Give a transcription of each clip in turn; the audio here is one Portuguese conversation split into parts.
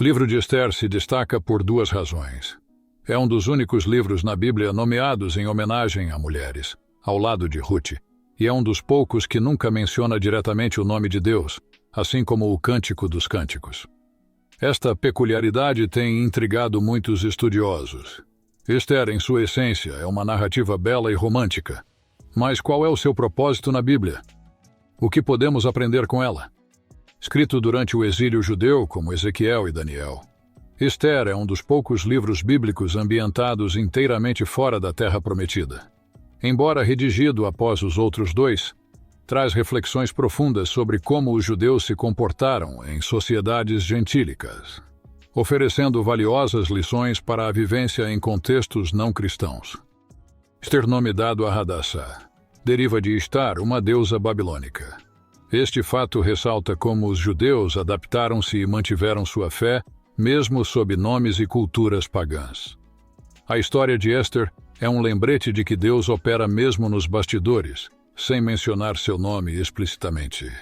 O livro de Ester se destaca por duas razões. É um dos únicos livros na Bíblia nomeados em homenagem a mulheres, ao lado de Ruth, e é um dos poucos que nunca menciona diretamente o nome de Deus, assim como o Cântico dos Cânticos. Esta peculiaridade tem intrigado muitos estudiosos. Ester, em sua essência, é uma narrativa bela e romântica. Mas qual é o seu propósito na Bíblia? O que podemos aprender com ela? Escrito durante o exílio judeu, como Ezequiel e Daniel, Ester é um dos poucos livros bíblicos ambientados inteiramente fora da Terra Prometida. Embora redigido após os outros dois, traz reflexões profundas sobre como os judeus se comportaram em sociedades gentílicas, oferecendo valiosas lições para a vivência em contextos não cristãos. Ester, nome dado a Hadassah, deriva de Ishtar, uma deusa babilônica. Este fato ressalta como os judeus adaptaram-se e mantiveram sua fé, mesmo sob nomes e culturas pagãs. A história de Ester é um lembrete de que Deus opera mesmo nos bastidores, sem mencionar seu nome explicitamente.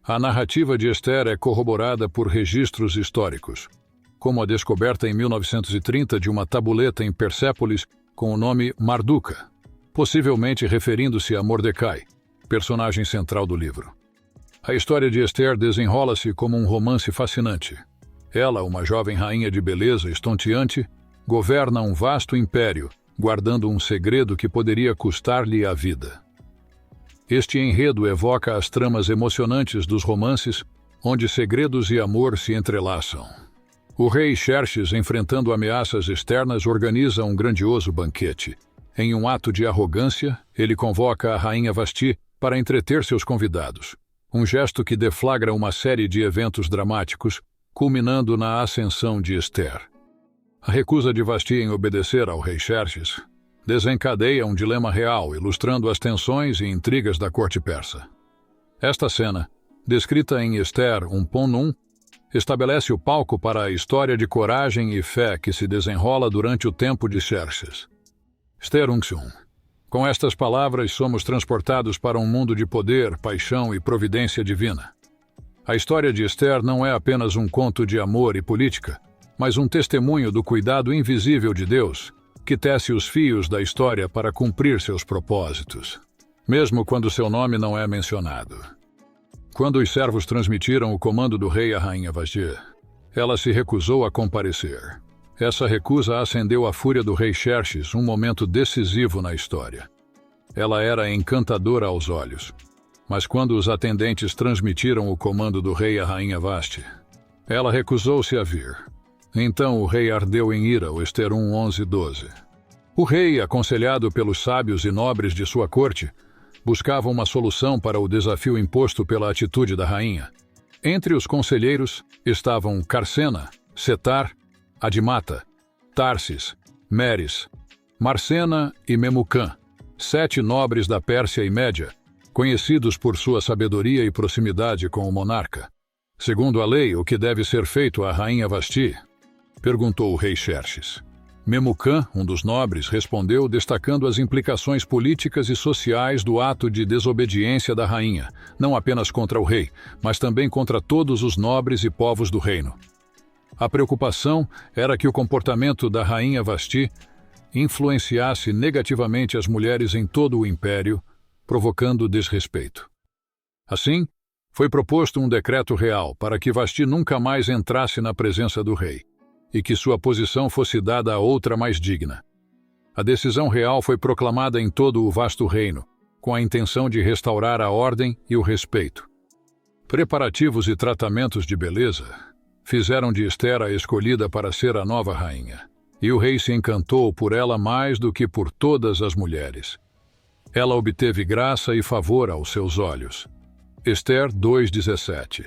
A narrativa de Ester é corroborada por registros históricos, como a descoberta em 1930 de uma tabuleta em Persépolis com o nome Marduca, possivelmente referindo-se a Mordecai, personagem central do livro. A história de Ester desenrola-se como um romance fascinante. Ela, uma jovem rainha de beleza estonteante, governa um vasto império, guardando um segredo que poderia custar-lhe a vida. Este enredo evoca as tramas emocionantes dos romances, onde segredos e amor se entrelaçam. O rei Xerxes, enfrentando ameaças externas, organiza um grandioso banquete. Em um ato de arrogância, ele convoca a rainha Vasti para entreter seus convidados. Um gesto que deflagra uma série de eventos dramáticos, culminando na ascensão de Ester. A recusa de Vasti em obedecer ao rei Xerxes desencadeia um dilema real, ilustrando as tensões e intrigas da corte persa. Esta cena, descrita em Ester 1.1, estabelece o palco para a história de coragem e fé que se desenrola durante o tempo de Xerxes. Ester 1.1. Com estas palavras, somos transportados para um mundo de poder, paixão e providência divina. A história de Ester não é apenas um conto de amor e política, mas um testemunho do cuidado invisível de Deus, que tece os fios da história para cumprir seus propósitos, mesmo quando seu nome não é mencionado. Quando os servos transmitiram o comando do rei à rainha Vasti, ela se recusou a comparecer. Essa recusa acendeu a fúria do rei Xerxes, um momento decisivo na história. Ela era encantadora aos olhos, mas quando os atendentes transmitiram o comando do rei à rainha Vasti, ela recusou-se a vir. Então o rei ardeu em ira, o Ester 1:11-12. O rei, aconselhado pelos sábios e nobres de sua corte, buscava uma solução para o desafio imposto pela atitude da rainha. Entre os conselheiros estavam Carsena, Setar, Adimata, Tarsis, Meres, Marcena e Memucã, 7 nobres da Pérsia e Média, conhecidos por sua sabedoria e proximidade com o monarca. Segundo a lei, o que deve ser feito à rainha Vasti? Perguntou o rei Xerxes. Memucã, um dos nobres, respondeu destacando as implicações políticas e sociais do ato de desobediência da rainha, não apenas contra o rei, mas também contra todos os nobres e povos do reino. A preocupação era que o comportamento da rainha Vasti influenciasse negativamente as mulheres em todo o império, provocando desrespeito. Assim, foi proposto um decreto real para que Vasti nunca mais entrasse na presença do rei, e que sua posição fosse dada a outra mais digna. A decisão real foi proclamada em todo o vasto reino, com a intenção de restaurar a ordem e o respeito. Preparativos e tratamentos de beleza fizeram de Ester a escolhida para ser a nova rainha, e o rei se encantou por ela mais do que por todas as mulheres. Ela obteve graça e favor aos seus olhos. Ester 2:17.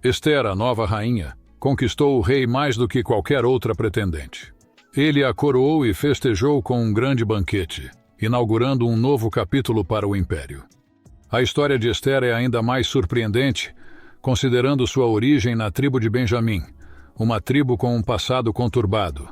Ester, a nova rainha, conquistou o rei mais do que qualquer outra pretendente. Ele a coroou e festejou com um grande banquete, inaugurando um novo capítulo para o império. A história de Ester é ainda mais surpreendente, considerando sua origem na tribo de Benjamim, uma tribo com um passado conturbado.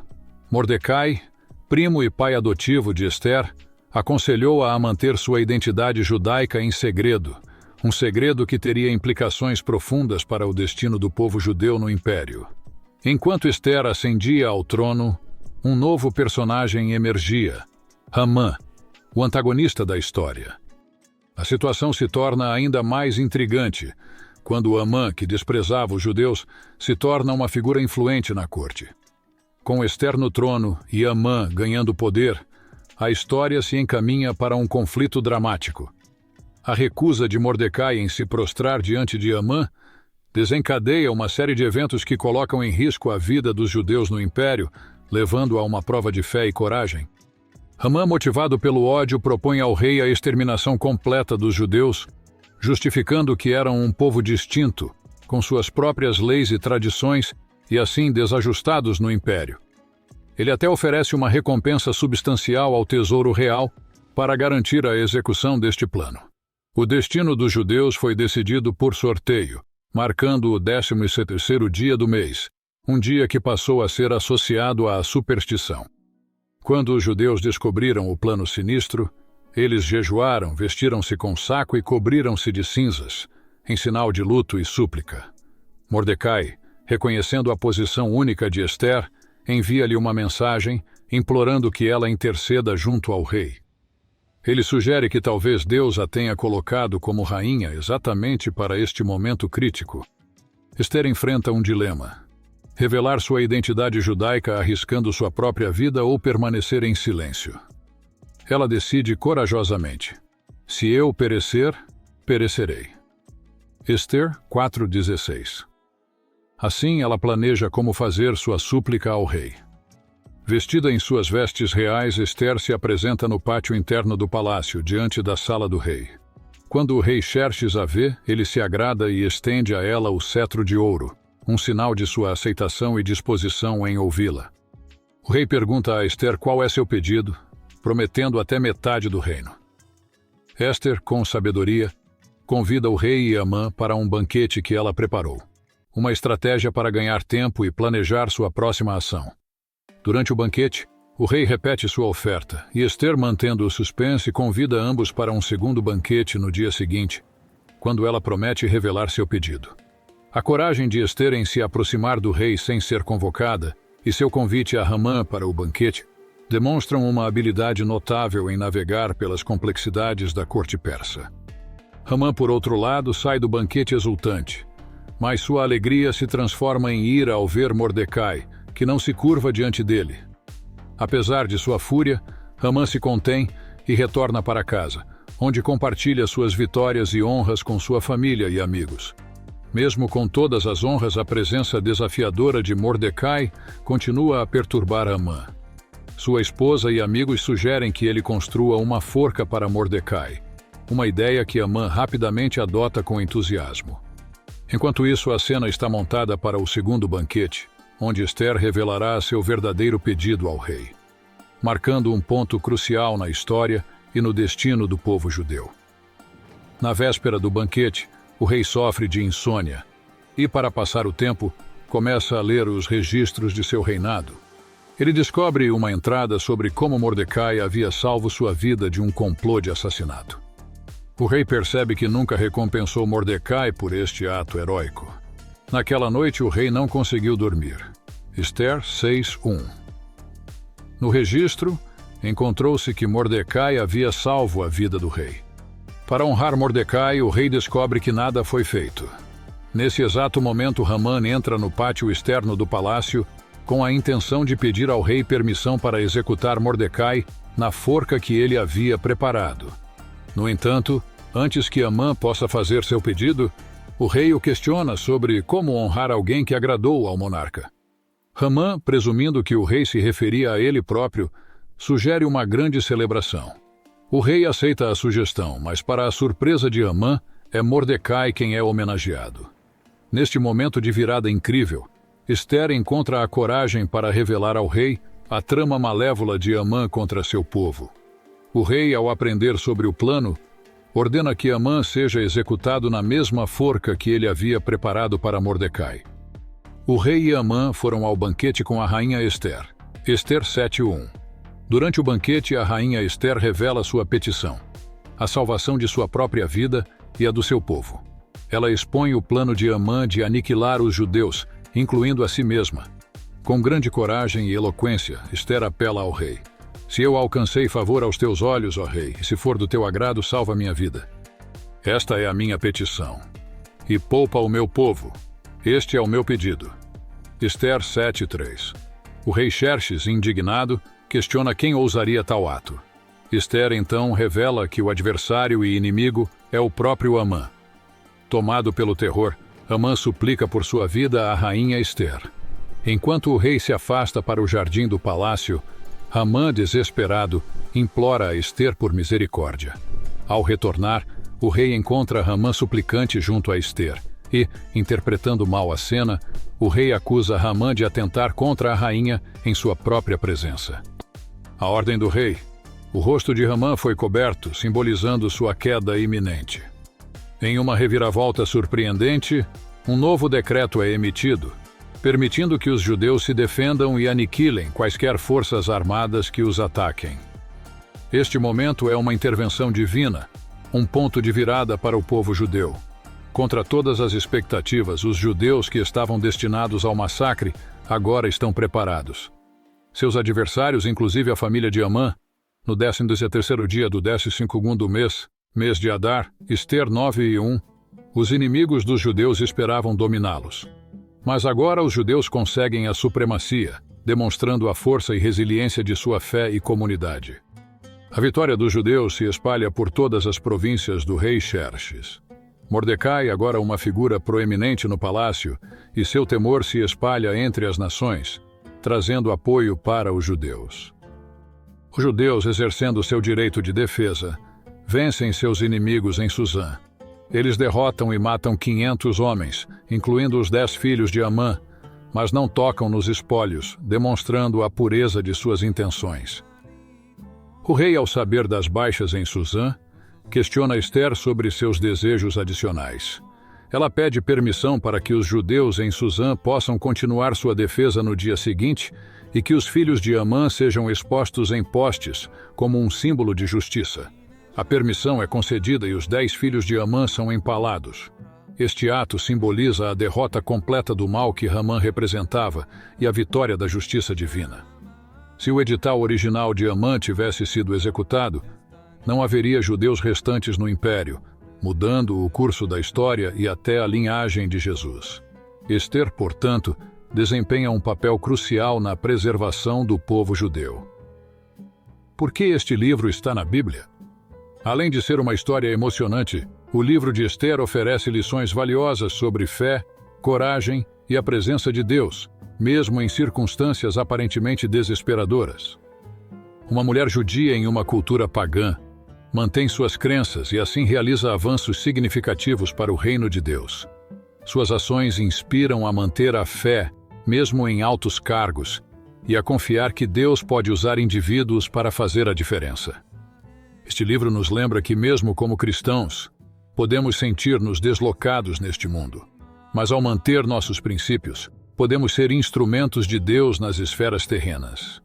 Mordecai, primo e pai adotivo de Ester, aconselhou-a a manter sua identidade judaica em segredo, um segredo que teria implicações profundas para o destino do povo judeu no império. Enquanto Ester ascendia ao trono, um novo personagem emergia: Hamã, o antagonista da história. A situação se torna ainda mais intrigante quando Hamã, que desprezava os judeus, se torna uma figura influente na corte. Com Ester no trono e Hamã ganhando poder, a história se encaminha para um conflito dramático. A recusa de Mordecai em se prostrar diante de Hamã desencadeia uma série de eventos que colocam em risco a vida dos judeus no império, levando a uma prova de fé e coragem. Hamã, motivado pelo ódio, propõe ao rei a exterminação completa dos judeus, justificando que eram um povo distinto, com suas próprias leis e tradições, e assim desajustados no império. Ele até oferece uma recompensa substancial ao tesouro real para garantir a execução deste plano. O destino dos judeus foi decidido por sorteio, marcando o 13º dia do mês, um dia que passou a ser associado à superstição. Quando os judeus descobriram o plano sinistro, eles jejuaram, vestiram-se com saco e cobriram-se de cinzas, em sinal de luto e súplica. Mordecai, reconhecendo a posição única de Ester, envia-lhe uma mensagem, implorando que ela interceda junto ao rei. Ele sugere que talvez Deus a tenha colocado como rainha exatamente para este momento crítico. Ester enfrenta um dilema: revelar sua identidade judaica arriscando sua própria vida ou permanecer em silêncio. Ela decide corajosamente: se eu perecer, perecerei. Ester 4:16. Assim, ela planeja como fazer sua súplica ao rei. Vestida em suas vestes reais, Ester se apresenta no pátio interno do palácio, diante da sala do rei. Quando o rei Xerxes a vê, ele se agrada e estende a ela o cetro de ouro, um sinal de sua aceitação e disposição em ouvi-la. O rei pergunta a Ester qual é seu pedido, prometendo até metade do reino. Ester, com sabedoria, convida o rei e Hamã para um banquete que ela preparou. Uma estratégia para ganhar tempo e planejar sua próxima ação. Durante o banquete, o rei repete sua oferta, e Ester, mantendo o suspense, convida ambos para um segundo banquete no dia seguinte, quando ela promete revelar seu pedido. A coragem de Ester em se aproximar do rei sem ser convocada e seu convite a Hamã para o banquete demonstram uma habilidade notável em navegar pelas complexidades da corte persa. Hamã, por outro lado, sai do banquete exultante, mas sua alegria se transforma em ira ao ver Mordecai, que não se curva diante dele. Apesar de sua fúria, Hamã se contém e retorna para casa, onde compartilha suas vitórias e honras com sua família e amigos. Mesmo com todas as honras, a presença desafiadora de Mordecai continua a perturbar Hamã. Sua esposa e amigos sugerem que ele construa uma forca para Mordecai, uma ideia que Hamã rapidamente adota com entusiasmo. Enquanto isso, a cena está montada para o segundo banquete, onde Ester revelará seu verdadeiro pedido ao rei, marcando um ponto crucial na história e no destino do povo judeu. Na véspera do banquete, o rei sofre de insônia e, para passar o tempo, começa a ler os registros de seu reinado. Ele descobre uma entrada sobre como Mordecai havia salvo sua vida de um complô de assassinato. O rei percebe que nunca recompensou Mordecai por este ato heróico. Naquela noite, o rei não conseguiu dormir. Ester 6:1. No registro, encontrou-se que Mordecai havia salvo a vida do rei. Para honrar Mordecai, o rei descobre que nada foi feito. Nesse exato momento, Hamã entra no pátio externo do palácio com a intenção de pedir ao rei permissão para executar Mordecai na forca que ele havia preparado. No entanto, antes que Hamã possa fazer seu pedido, o rei o questiona sobre como honrar alguém que agradou ao monarca. Hamã, presumindo que o rei se referia a ele próprio, sugere uma grande celebração. O rei aceita a sugestão, mas para a surpresa de Hamã, é Mordecai quem é homenageado. Neste momento de virada incrível, Ester encontra a coragem para revelar ao rei a trama malévola de Hamã contra seu povo. O rei, ao aprender sobre o plano, ordena que Hamã seja executado na mesma forca que ele havia preparado para Mordecai. O rei e Hamã foram ao banquete com a rainha Ester. Ester 7:1. Durante o banquete, a rainha Ester revela sua petição: a salvação de sua própria vida e a do seu povo. Ela expõe o plano de Hamã de aniquilar os judeus incluindo a si mesma. Com grande coragem e eloquência, Ester apela ao rei. Se eu alcancei favor aos teus olhos, ó rei, e se for do teu agrado, salva minha vida. Esta é a minha petição. E poupa o meu povo. Este é o meu pedido. Ester 7:3. O rei Xerxes, indignado, questiona quem ousaria tal ato. Ester então revela que o adversário e inimigo é o próprio Amã. Tomado pelo terror, Amã suplica por sua vida à rainha Ester. Enquanto o rei se afasta para o jardim do palácio, Amã, desesperado, implora a Ester por misericórdia. Ao retornar, o rei encontra Amã suplicante junto a Ester e, interpretando mal a cena, o rei acusa Amã de atentar contra a rainha em sua própria presença. A ordem do rei. O rosto de Amã foi coberto, simbolizando sua queda iminente. Em uma reviravolta surpreendente, um novo decreto é emitido, permitindo que os judeus se defendam e aniquilem quaisquer forças armadas que os ataquem. Este momento é uma intervenção divina, um ponto de virada para o povo judeu. Contra todas as expectativas, os judeus que estavam destinados ao massacre agora estão preparados. Seus adversários, inclusive a família de Amã, no 13º dia do 12º mês de Adar, Ester 9:1, os inimigos dos judeus esperavam dominá-los. Mas agora os judeus conseguem a supremacia, demonstrando a força e resiliência de sua fé e comunidade. A vitória dos judeus se espalha por todas as províncias do rei Xerxes. Mordecai, agora uma figura proeminente no palácio, e seu temor se espalha entre as nações, trazendo apoio para os judeus. Os judeus, exercendo seu direito de defesa, vencem seus inimigos em Suzã. Eles derrotam e matam 500 homens, incluindo os 10 filhos de Amã, mas não tocam nos espólios, demonstrando a pureza de suas intenções. O rei, ao saber das baixas em Suzã, questiona Ester sobre seus desejos adicionais. Ela pede permissão para que os judeus em Suzã possam continuar sua defesa no dia seguinte e que os filhos de Amã sejam expostos em postes como um símbolo de justiça. A permissão é concedida e os 10 filhos de Amã são empalados. Este ato simboliza a derrota completa do mal que Amã representava e a vitória da justiça divina. Se o edital original de Amã tivesse sido executado, não haveria judeus restantes no império, mudando o curso da história e até a linhagem de Jesus. Ester, portanto, desempenha um papel crucial na preservação do povo judeu. Por que este livro está na Bíblia? Além de ser uma história emocionante, o livro de Ester oferece lições valiosas sobre fé, coragem e a presença de Deus, mesmo em circunstâncias aparentemente desesperadoras. Uma mulher judia em uma cultura pagã mantém suas crenças e assim realiza avanços significativos para o reino de Deus. Suas ações inspiram a manter a fé, mesmo em altos cargos, e a confiar que Deus pode usar indivíduos para fazer a diferença. Este livro nos lembra que, mesmo como cristãos, podemos sentir-nos deslocados neste mundo, mas ao manter nossos princípios, podemos ser instrumentos de Deus nas esferas terrenas.